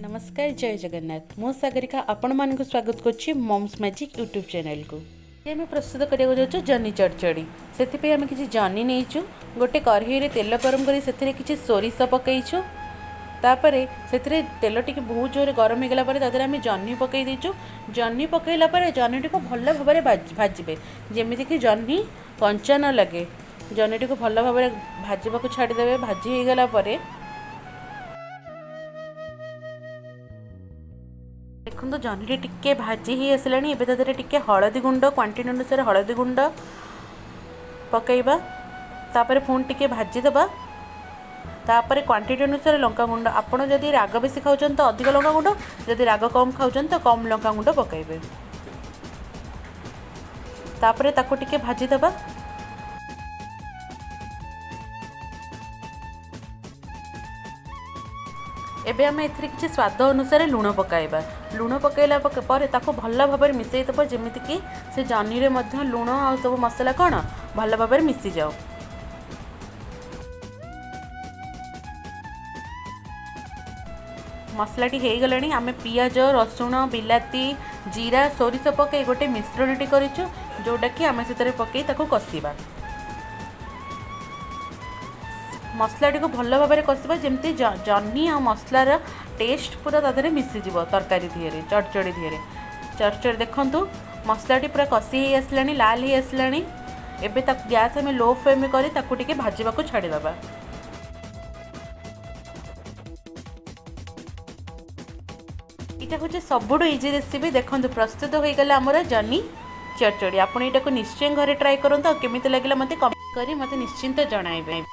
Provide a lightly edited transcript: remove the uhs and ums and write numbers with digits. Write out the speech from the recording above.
नमस्कार जय जगन्नाथ मो सागरिका आपण मानक स्वागत करुच्ची मम्स मैजिक यूट्यूब चैनल को ये आम प्रस्तुत करने जाऊँ जनी चड़चड़ी से आम किसी जनी नहींचु गोटे कढ़ई तेल गरम कर किसी सोरिष पकईचु तापर से तेल टी बहुत जोर गरम होगला आम जह्नी पकई देचु जह्नी पकईला जह्नी टी भल भाव भाजबे जमीक जह्नी कंचा न लगे जह्नी टी भल भाव भाजवा छाड़देवे भाजी होगला देखो जह्नी टिके भाजी ही आसला टिके हलदी गुंड क्वांटिटी अनुसार हलदी गुंड पकईबा तापर पुणी टिके भाजीदेबा तापर क्वांटिटी अनुसार लंका गुंड आपड़ जदि राग बेसी खाऊन तो अधिक लंका गुंड जदि राग कम खाऊन तो कम लंका गुंड पकईबे तापर ताको टिके भाजीदेबा एबे आम एथिरे किसी स्वाद अनुसार लुण पकाइबा लुण पकईला ताको भल भाव मिसई देव जमीक से जह्नी रे मध्य लुण आ सब मसला कौन भल भाव मिसी जाओ। मसलाटी हो गलानी आम पियाज रसुण बिलाती जीरा सोरिष पकई गोटे मिश्रणटी करिछु जोटा कि आम से पकई ताको कषिबा मसलाटी को भल भाव में कषा जमी जह्नी आ मसलार टेस्ट पूरा तादे मिसीज तरकारी दिहरे चड़चड़ी दिहरे चड़चड़ी देखु मसलाटी पूरा कषि हो आसला लाल हो आसला एवं गैस आम लो फ्लेम कर भाजवा छाड़ीदबा यहाँ हूँ सबुठ इजी रेसिपी देखो प्रस्तुत हो गला आमर जह्नी चड़चड़ी आपड़ यहाँ निश्चय घरे ट्राए करूँ केमी लगे मत कमेंट कर मत निश्चिंत जणाइबे।